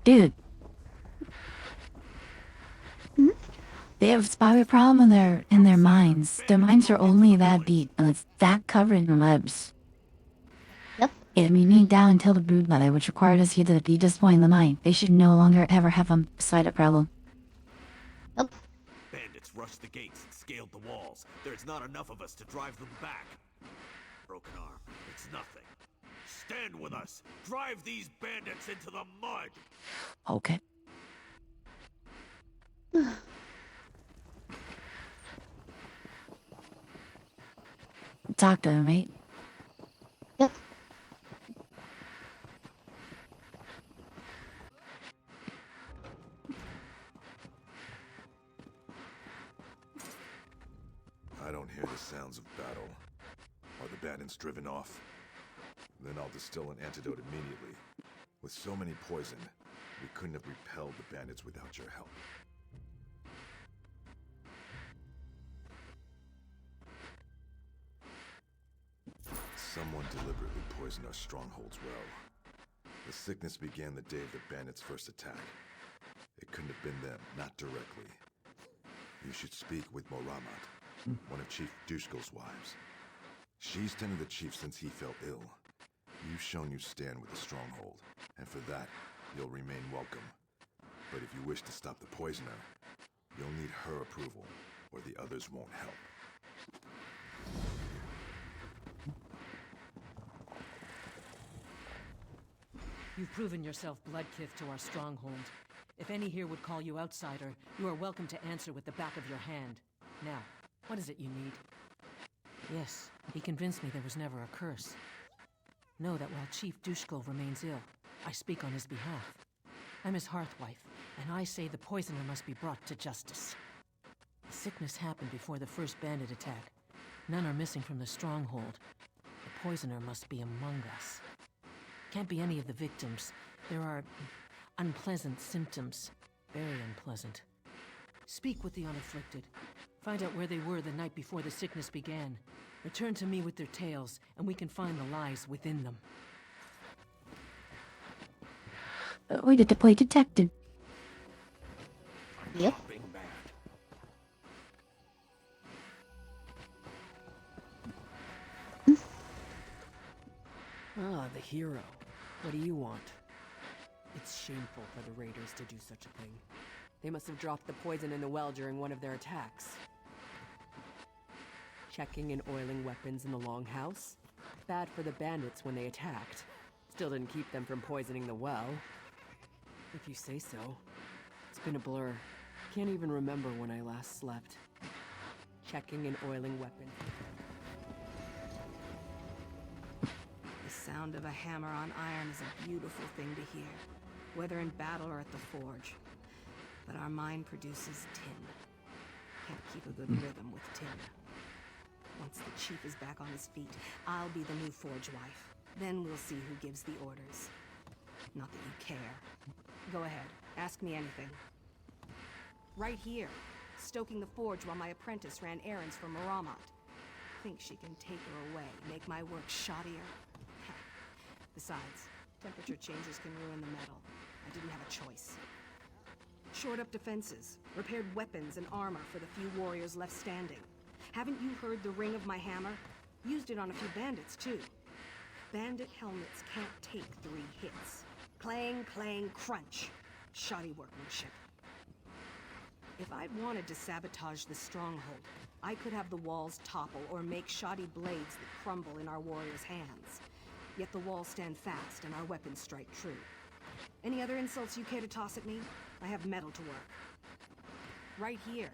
Dude, they have spyware problem in their minds. Their minds are only that deep, and it's that covered in webs. Yep. If we need down until the brood mother, which required us here to the deepest point in the mind, they should no longer ever have a side problem. Yep. Bandits rushed the gates and scaled the walls. There's not enough of us to drive them back. Broken arm, it's nothing. Stand with us! Drive these bandits into the mud! Okay. Talk to him, mate. Yep. I don't hear the sounds of battle. Are the bandits driven off? Then I'll distill an antidote immediately. With so many poison, we couldn't have repelled the bandits without your help. Someone deliberately poisoned our strongholds well. The sickness began the day of the bandits' first attack. It couldn't have been them, not directly. You should speak with Moramat, one of Chief Dushko's wives. She's tended the chief since he fell ill. You've shown you stand with the stronghold, and for that, you'll remain welcome. But if you wish to stop the poisoner, you'll need her approval, or the others won't help. You've proven yourself bloodkith to our stronghold. If any here would call you outsider, you are welcome to answer with the back of your hand. Now, what is it you need? Yes, he convinced me there was never a curse. Know that while Chief Dushko remains ill, I speak on his behalf. I'm his hearthwife, and I say the poisoner must be brought to justice. The sickness happened before the first bandit attack. None are missing from the stronghold. The poisoner must be among us. Can't be any of the victims. There are unpleasant symptoms. Very unpleasant. Speak with the unafflicted. Find out where they were the night before the sickness began. Return to me with their tales, and we can find the lies within them. We get to play detective. Yep. Ah, the hero. What do you want? It's shameful for the raiders to do such a thing. They must have dropped the poison in the well during one of their attacks. Checking and oiling weapons in the longhouse? Bad for the bandits when they attacked. Still didn't keep them from poisoning the well. If you say so. It's been a blur. Can't even remember when I last slept. Checking and oiling weapons. The sound of a hammer on iron is a beautiful thing to hear, whether in battle or at the forge. But our mine produces tin. Can't keep a good rhythm with tin. Once the chief is back on his feet, I'll be the new forge wife. Then we'll see who gives the orders. Not that you care. Go ahead, ask me anything. Right here, stoking the forge while my apprentice ran errands for Maramat. Think she can take her away, make my work shoddier? Besides, temperature changes can ruin the metal. I didn't have a choice. Shored up defenses, repaired weapons and armor for the few warriors left standing. Haven't you heard the ring of my hammer? Used it on a few bandits, too. Bandit helmets can't take 3 hits. Clang, clang, crunch. Shoddy workmanship. If I'd wanted to sabotage the stronghold, I could have the walls topple or make shoddy blades that crumble in our warriors' hands. Yet the walls stand fast and our weapons strike true. Any other insults you care to toss at me? I have metal to work. Right here.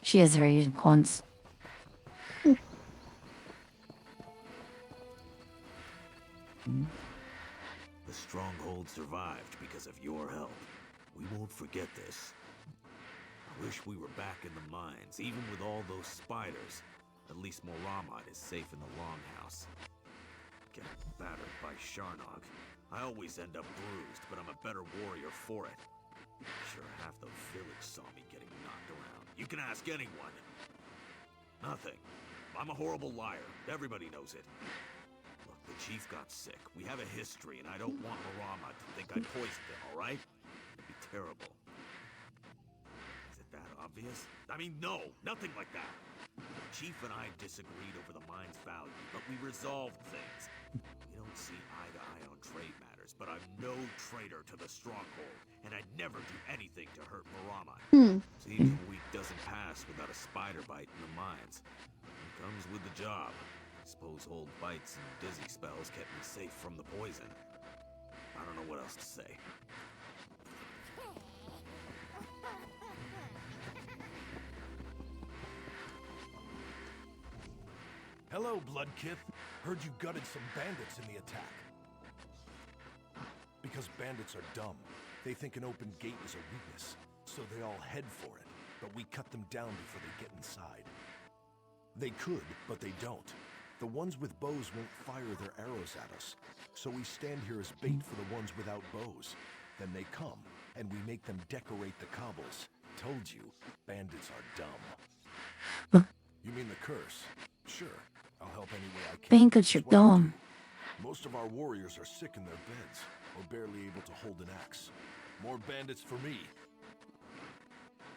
She has very points. The stronghold survived because of your help. We won't forget this. I wish we were back in the mines, even with all those spiders. At least Moramat is safe in the longhouse. Get battered by Sharnog. I always end up bruised, but I'm a better warrior for it. Sure, half the village saw me getting knocked around. You can ask anyone. Nothing. I'm a horrible liar. Everybody knows it. Look, the Chief got sick. We have a history, and I don't want Marama to think I poisoned him, alright? It'd be terrible. Is it that obvious? I mean, no, nothing like that. Chief and I disagreed over the mine's value, but we resolved things. We don't see eye to eye on trade matters, but I'm no traitor to the Stronghold, and I'd never do anything to hurt Marama. Seems a week doesn't pass without a spider bite in the mines. It comes with the job. I suppose old bites and dizzy spells kept me safe from the poison. I don't know what else to say. Hello, Bloodkith. Heard you gutted some bandits in the attack. Because bandits are dumb. They think an open gate is a weakness, so they all head for it. But we cut them down before they get inside. They could, but they don't. The ones with bows won't fire their arrows at us, so we stand here as bait for the ones without bows. Then they come, and we make them decorate the cobbles. Told you, bandits are dumb. You mean the curse? Sure, I'll help any way I can. Think it's your It's what I dome. do. Most of our warriors are sick in their beds, or barely able to hold an axe. More bandits for me.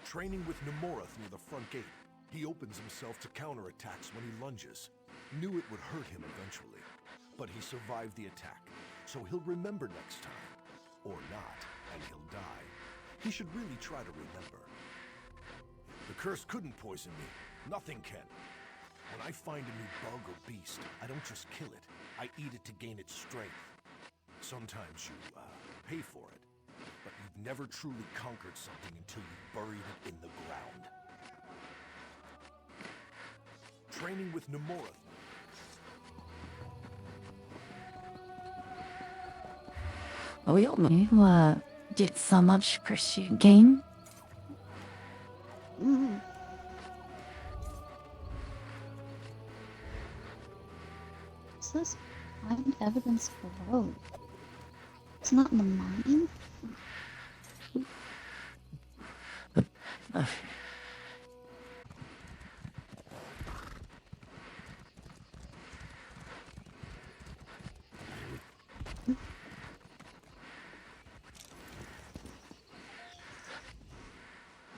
Training with Nemorath near the front gate. He opens himself to counterattacks when he lunges. Knew it would hurt him eventually, but he survived the attack, so he'll remember next time. Or not, and he'll die. He should really try to remember. The curse couldn't poison me. Nothing can. When I find a new bug or beast, I don't just kill it. I eat it to gain its strength. Sometimes you, pay for it. But you've never truly conquered something until you've buried it in the ground. Training with Nemorath. We all did so much pursuit game. What's this? Find evidence below. It's not in the mine?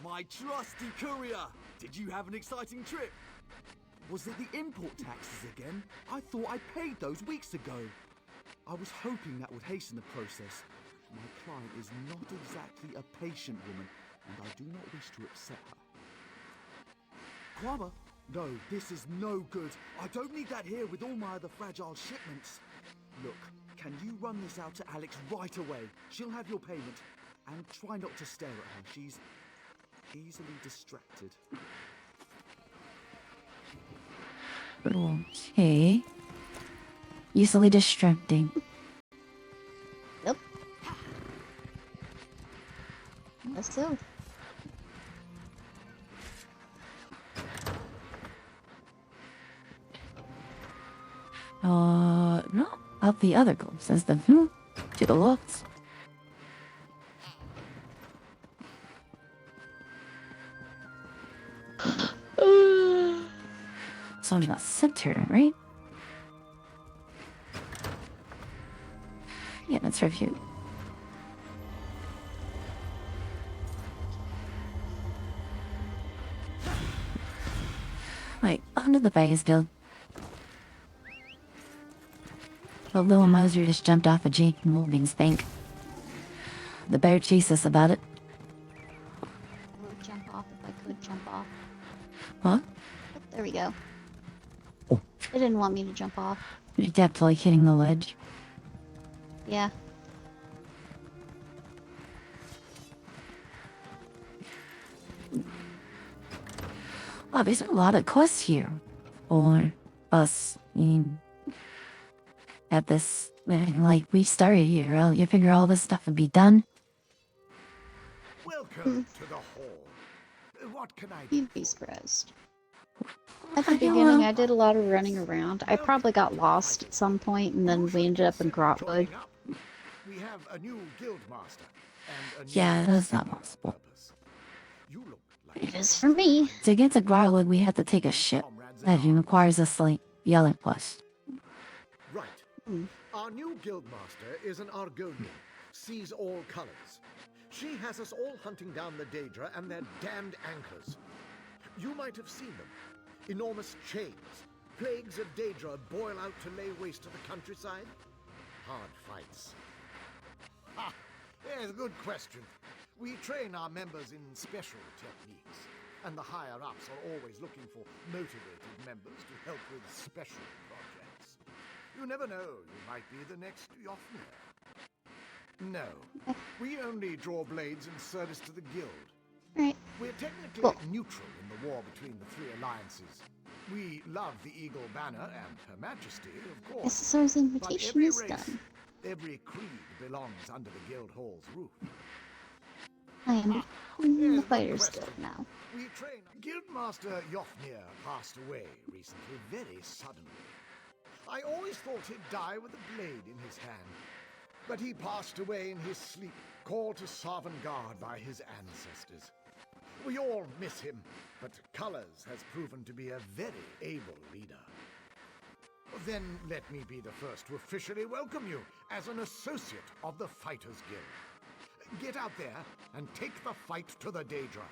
My trusty courier! Did you have an exciting trip? Was it the import taxes again? I thought I paid those weeks ago. I was hoping that would hasten the process. My client is not exactly a patient woman, and I do not wish to upset her. Quama? No, this is no good. I don't need that here with all my other fragile shipments. Look, can you run this out to Alex right away? She'll have your payment. And try not to stare at her. She's easily distracted. Okay. Easily distracting. Yep. Let's go. No. Up the other goal, says the to the left. So I'm not center, right? Yeah, let's review. Wait, under the base build. The little Moser just jumped off a Jake Molding's bank. The bear chased us about it. I would jump off if I could jump off. What? Oh, there we go. Oh. They didn't want me to jump off. You're definitely hitting the ledge. Yeah. Wow, there's a lot of quests here for us. At this, like, we started here earlier. You figure all this stuff would be done. Welcome to the hall. What can I do? You'd be surprised. At the beginning, I did a lot of running around. I probably got lost at some point, and then we ended up in Grotwood. We have a new guild master and a new Yeah, that's not possible. purpose. You look like It is for me. To get to Garwood, we had to take a ship. That requires us, like, yelling quest. right. Our new guildmaster is an Argonian, sees all colors. She has us all hunting down the Daedra and their damned anchors. You might have seen them. Enormous chains. Plagues of Daedra boil out to lay waste to the countryside. Hard fights. Ah, yes, good question. We train our members in special techniques, and the higher-ups are always looking for motivated members to help with special projects. You never know, you might be the next Yofnir. No, we only draw blades in service to the guild. Right. We're technically Cool. neutral in the war between the three alliances. We love the Eagle Banner and Her Majesty, of course. SSR's But invitation every is race, done. every creed belongs under the guild hall's roof. I am Yes, the good Fighter's question. Guild now. We train. Guildmaster Yofnir passed away recently, very suddenly. I always thought he'd die with a blade in his hand. But he passed away in his sleep, called to Sovngarde by his ancestors. We all miss him, but Colors has proven to be a very able leader. Then let me be the first to officially welcome you as an associate of the Fighters Guild. Get out there and take the fight to the Daedra.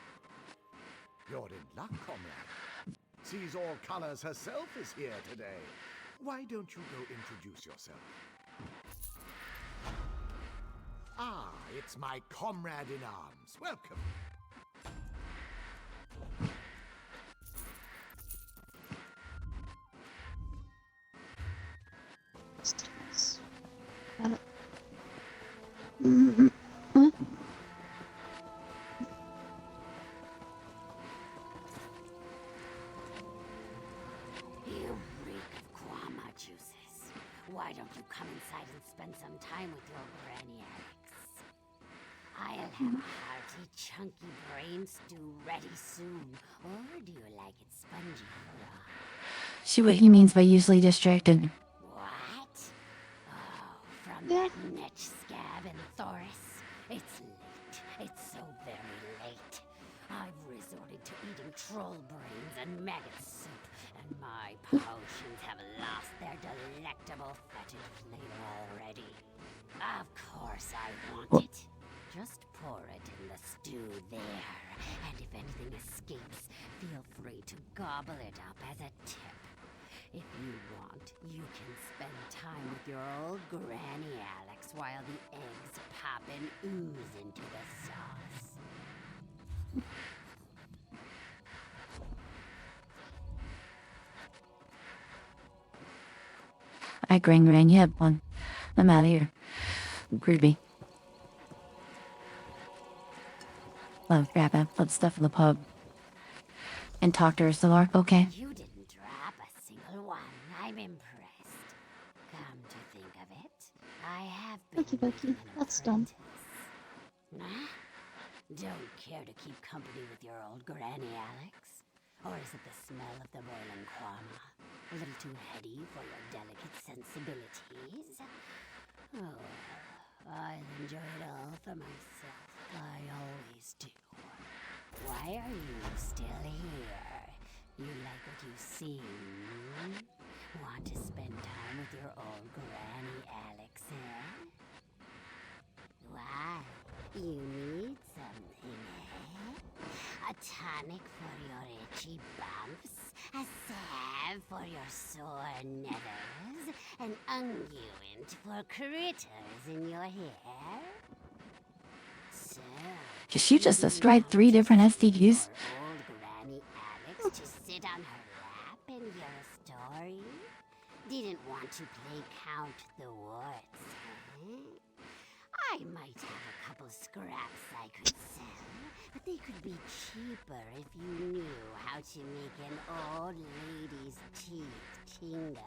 You're in luck, comrade. Sees All Colors herself is here today. Why don't you go introduce yourself? Ah, it's my comrade in arms. Welcome. Got it. Huh? You reek of guama juices. Why don't you come inside and spend some time with your granny, Alex? I'll have a hearty, chunky brain stew ready soon. Or do you like it spongy or raw? See what he means by usually distracted. What? Oh, from Yeah. that netch scab in Thoris. It's late. It's so very late. I've resorted to eating troll brains and maggot soup, and my potions have lost their delectable fetid flavor already. Of course I want it. Just pour it in the stew there, and if anything escapes, feel free to gobble it up as a tip. If you want, you can spend time with your old granny, Alex, while the eggs pop and ooze into the sauce. I Gran, you have one. I'm out of here. Groovy. Love grabbing, let's stuff in the pub. And talk to her, Solar, okay? You didn't drop a single one. I'm impressed. Come to think of it, I have been Okie dokie, making an that's done. apprentice. Nah? Don't care to keep company with your old granny, Alex? Or is it the smell of the boiling quama? A little too heady for your delicate sensibilities? Oh, I'll enjoy it all for myself. I always do. Why are you still here? You like what you see? Want to spend time with your old granny, Alex, eh? Why? You need something, eh? A tonic for your itchy bumps? A salve for your sore nethers? An unguent for critters in your hair? So, Did she just you describe 3 different want STDs? your old granny Alex to sit on her lap and hear a story? Didn't want to play count the warts, huh? I might have a couple scraps I could sell, but they could be cheaper if you knew how to make an old lady's teeth tingle.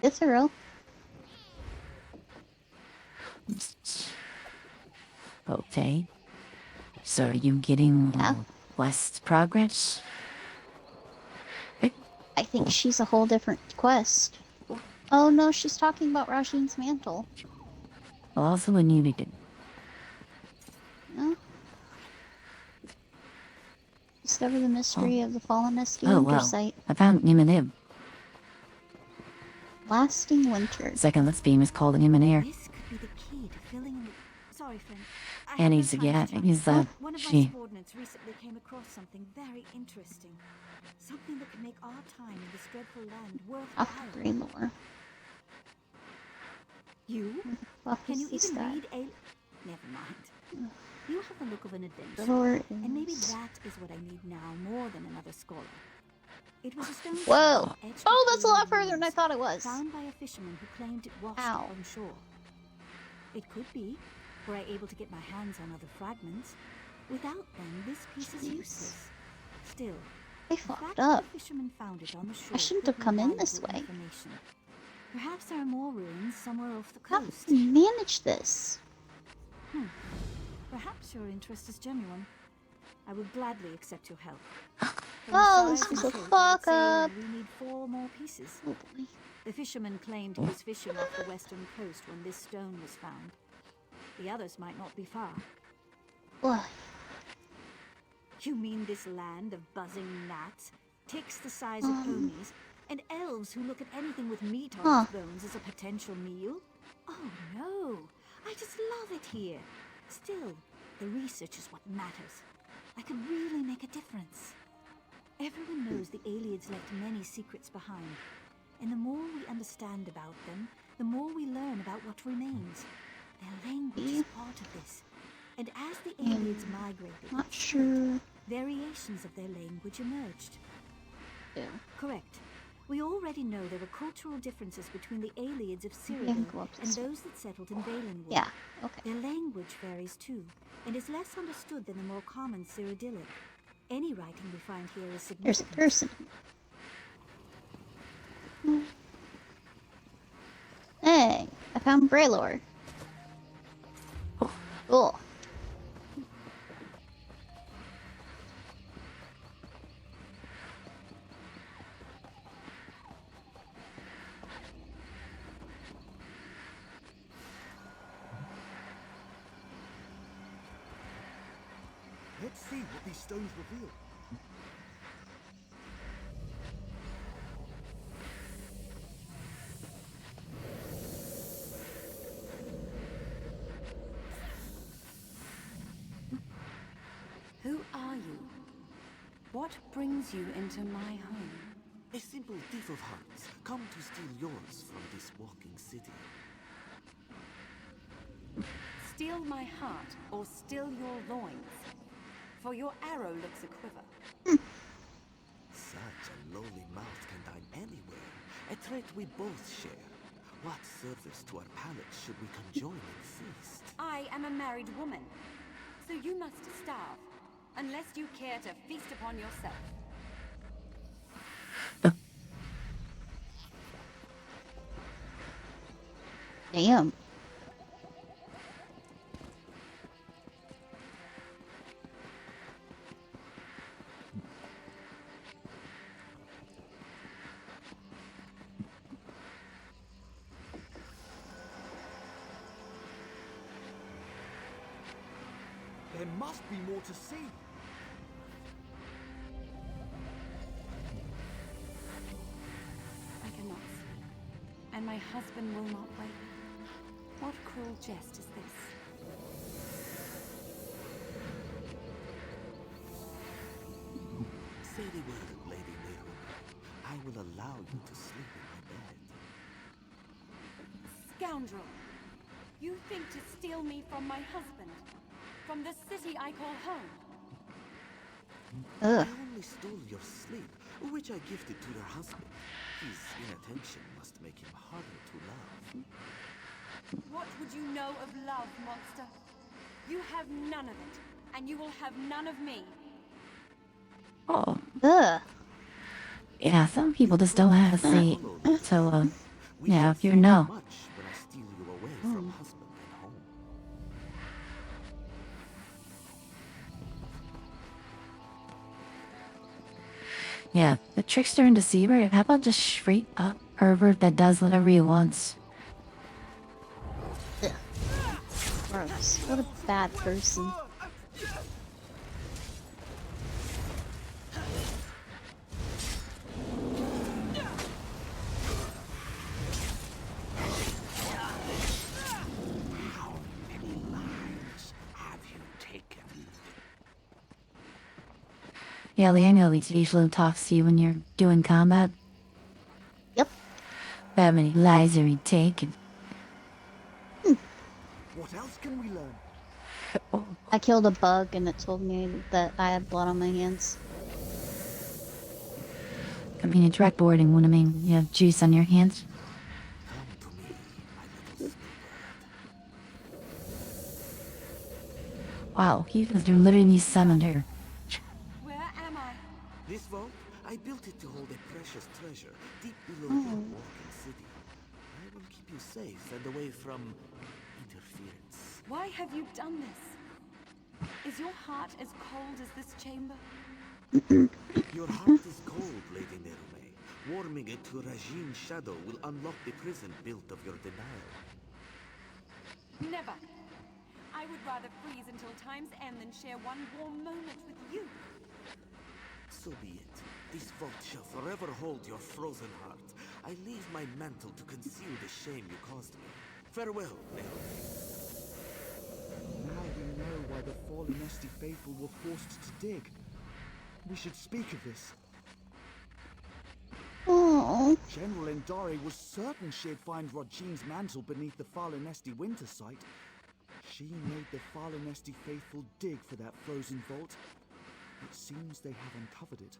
It's a real. Okay. So are you getting Yeah. less progress? I think she's a whole different quest. Oh no, she's talking about Rajin's mantle. Well, also when you needed. No? Discover the mystery of the fallen SQ Oh, well. site. I found him and him. Lasting winter. Secondless beam is calling him in here. This could be the key to filling in the... Sorry, friend. I And have he's, no time yeah, to chat. he's, One of my she. subordinates recently came across something very interesting. Something that can make our time in this dreadful land Off worthwhile. the lore. You? Fuck Can you is even that? read a... Never mind. You have the look of an The adventurer. lore And maybe is... that is what I need now more than another scholar. It was a stone Whoa! table etched Oh, with that's a lot alien further than I runes, thought it was. found by a fisherman who claimed it washed Ow. up on shore. It could be, were I able to get my hands on other fragments. Without them, this piece is Jeez. useless. Still, They the fact fucked that up. the fisherman found it on the shore I shouldn't could have be come in this valuable way. information. Perhaps there are more ruins somewhere off the How coast. did you manage this? Perhaps your interest is genuine. I would gladly accept your help. From Oh, size this was and a shape, I would fuck say up. we need 4 more pieces. Oh boy. The fisherman claimed he was fishing off the western coast when this stone was found. The others might not be far. Boy. You mean this land of buzzing gnats, ticks the size of ponies, and elves who look at anything with meat on its bones as a potential meal? Oh no! I just love it here. Still, the research is what matters. I could really make a difference. Everyone knows the aliens left many secrets behind. And the more we understand about them, the more we learn about what remains. Their language is part of this. And as the aliens migrated, Not sure. variations of their language emerged. Yeah. Correct. We already know there were cultural differences between the aliens of can Cyrodiil go up and this way. those that settled in Valenwood. Yeah. Okay. Their language varies too, and is less understood than the more common Cyrodiilic. Any writing we find here is There's a significant. person. Hey, I found Braylor. Cool. Let's see what these stones reveal. Who are you? What brings you into my home? A simple thief of hearts, come to steal yours from this walking city. Steal my heart or steal your loins? For your arrow looks a quiver. Such a lowly mouth can dine anywhere, a trait we both share. What service to our palates should we conjoin and feast? I am a married woman, so you must starve, unless you care to feast upon yourself. Damn. There must be more to see. I cannot sleep, and my husband will not wake. What cruel jest is this? Say the word, Lady Nehru. I will allow you to sleep in my bed. Scoundrel! You think to steal me from my husband? From the city I call home? Ugh. I only stole your sleep, which I gifted to your husband. His inattention must make him harder to love. What would you know of love, monster? You have none of it, and you will have none of me. Oh, Ugh. yeah, some people just don't have a say. So, We yeah, can if you fear know. much when I steal you away from husband and home. Yeah, the trickster and deceiver, how about just straight up pervert that does whatever he wants? Gross. What a bad person. Yeah, Leonel usually talks to you when you're doing combat. Yep. How many lives are you taking? What else can we learn? I killed a bug and it told me that I had blood on my hands. I mean, track boarding when you have juice on your hands. Come to me, my little snowbird. Wow, you literally summoned her. Where am I? This vault, I built it to hold a precious treasure deep below Oh. your walking city. I will keep you safe and away from interference. Why have you done this? Is your heart as cold as this chamber? Your heart is cold, Lady Nerume. Warming it to Rajine's shadow will unlock the prison built of your denial. Never. I would rather freeze until time's end than share one warm moment with you. So be it. This vault shall forever hold your frozen heart. I leave my mantle to conceal the shame you caused me. Farewell, Nerume. Now we know why the fallen Esti faithful were forced to dig. We should speak of this. Oh. General Endari was certain she'd find Rajine's mantle beneath the fallen Esti winter site. She made the fallen Esti faithful dig for that frozen vault. It seems they have uncovered it.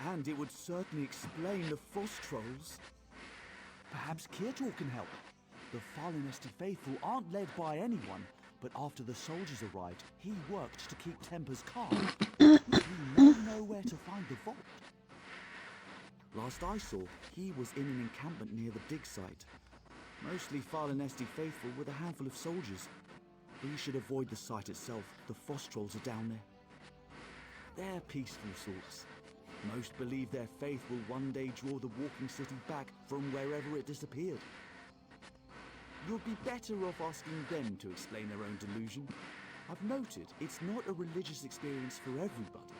And it would certainly explain the frost trolls. Perhaps Kirtor can help. The fallen Esti faithful aren't led by anyone, but after the soldiers arrived, he worked to keep tempers calm. He may know where to find the vault. Last I saw, he was in an encampment near the dig site. Mostly fallen Esti faithful with a handful of soldiers. We should avoid the site itself. The frost trolls are down there. They're peaceful sorts. Most believe their faith will one day draw the walking city back from wherever it disappeared. You'd be better off asking them to explain their own delusion. I've noted it's not a religious experience for everybody.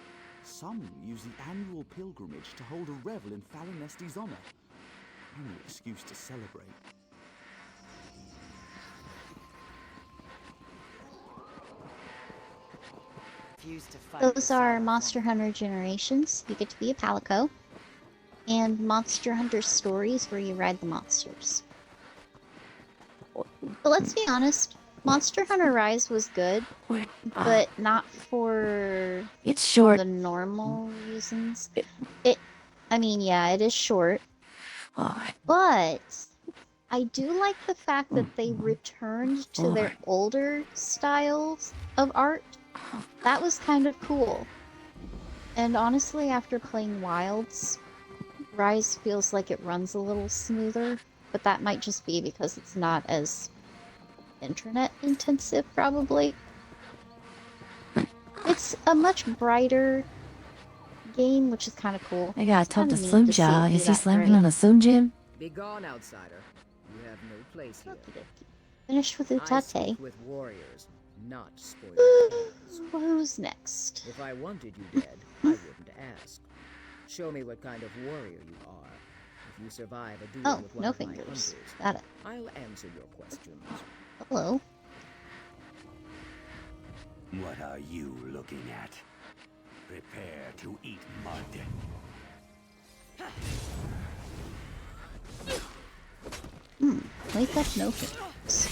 Some use the annual pilgrimage to hold a revel in Fallen Esti's honor. Any excuse to celebrate. Those are Monster Hunter Generations. You get to be a Palico. And Monster Hunter Stories, where you ride the monsters. But let's be honest, Monster Hunter Rise was good, but not for It's short. the normal reasons. I mean, yeah, it is short, but I do like the fact that they returned to their older styles of art. That was kind of cool. And honestly, after playing Wilds, Rise feels like it runs a little smoother, but that might just be because it's not as internet intensive, probably. It's a much brighter game, which is kind of cool. I gotta It's talk to kinda neat Slim to see it Jim. do Is he that slamming right. on a Slim Jim? Be gone, outsider. You have no place here. Finished with I Utate. speak with warriors, not spoiled kings. Who's next? If I wanted you dead, I wouldn't ask. Show me what kind of warrior you are. If you survive a duel Oh, with one no of my fingers. hunters, Got it. I'll answer your questions. Hello. What are you looking at? Prepare to eat mud. Wake up, no fingers.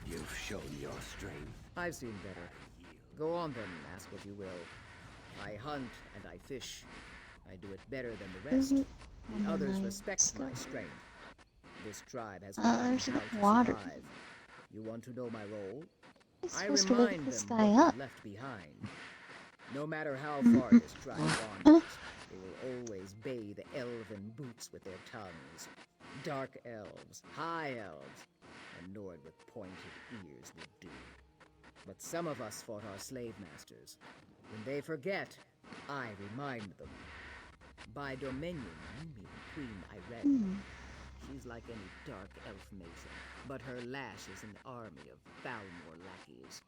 You've shown your strength. I've seen better. Go on then, ask what you will. I hunt and I fish. I do it better than the rest. The others respect my strength. This tribe has learned there's a how bit to of water. survive. You want to know my role? I'm I supposed to wake remind this them guy what up. we left behind. No matter how far this tribe wanders, they will always bathe elven boots with their tongues. Dark elves, high elves, annoyed with pointed ears will do. But some of us fought our slave masters. When they forget, I remind them. By Dominion, you mean Queen Irene. She's like any dark elf mason, but her lash is an army of Balmor lackeys.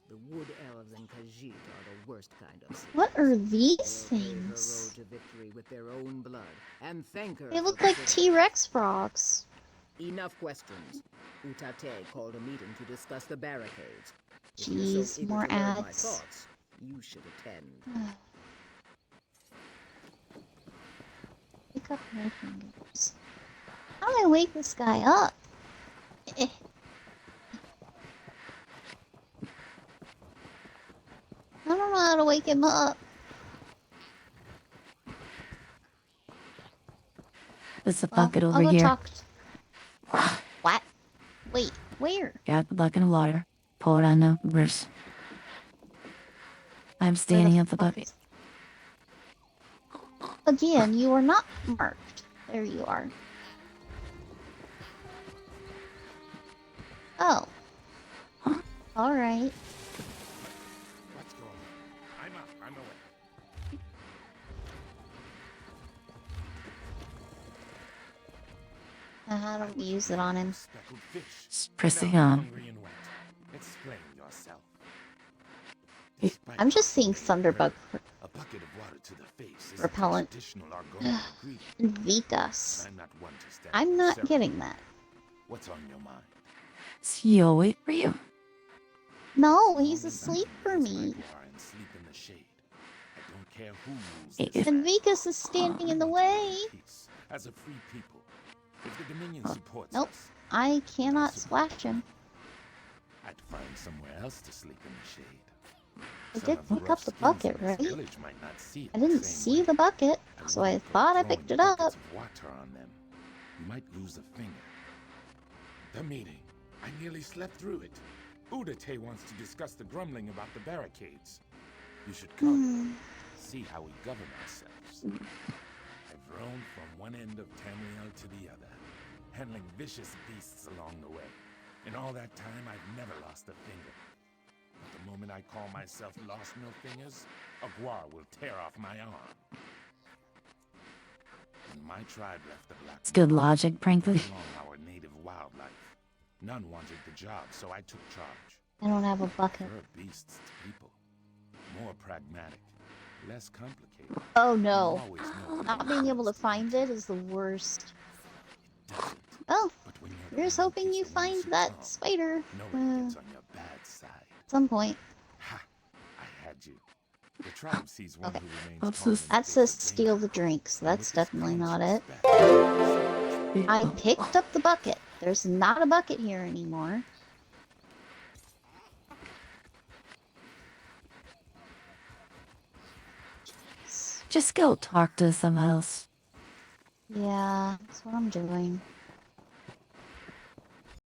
The wood elves and Khajiit are the worst kind of slaves. What are these They'll pave her road things? to victory with their own blood and thank her They for look like considering. T-Rex frogs. Enough questions. Utate called a meeting to discuss the barricades. If you're Jeez, so eager more to learn my ads. thoughts, you should attend. Pick up my fingers. How do I wake this guy up? Eh. I don't know how to wake him up. There's a Well, bucket I'll over go here. talk. What? Wait, where? Got the bucket of water. Pour it on the verse. I'm Where standing the at the fuck bucket. Again, you are not marked. There you are. Oh. Alright. What's going on? I'm up. I'm away. How do we use it on him? Speckled fish. Just pressing Now I'm on. hungry and wet. Explain yourself. I'm just seeing Thunderbug A bucket of water to the face is repellent. traditional Argonian ingredient. Vikas. I'm not one to stand I'm for not ceremony. getting that. What's on your mind? He'll wait for you. No, he's asleep for me. And sleep in the shade. I don't care who rules this And land. Vikas is standing in the way. Peace. As a free people, if the Dominion supports Nope. us, I cannot splash him. I'd find somewhere else to sleep in the shade. I Some did of the pick rough up the skins bucket, in this right? village might not see it I the didn't same see way. the bucket, so I wouldn't go thought I throwing picked it buckets up. of water on them. You might lose a finger. The meeting. I nearly slept through it. Udate wants to discuss the grumbling about the barricades. You should come. See how we govern ourselves. I've roamed from one end of Tamriel to the other, handling vicious beasts along the way. In all that time, I've never lost a finger. But the moment I call myself Lost No Fingers, a Gwar will tear off my arm. When my tribe left the Black It's good logic, frankly. along our native wildlife, none wanted the job, so I took charge. I don't have a bucket. Prefer beasts to people. More pragmatic, less complicated. Oh no. You always know Not being able to find it is the worst. Oh, here's hoping you find that spider. Nobody gets on your bad side. At some point. Ha! I had you. The tribe sees one Okay. who remains What's calm this? in That the says face of steal danger. the drink, so And that's with this definitely not conscience it. back, I picked up the bucket. There's not a bucket here anymore. Just go talk to someone else. Yeah, that's what I'm doing.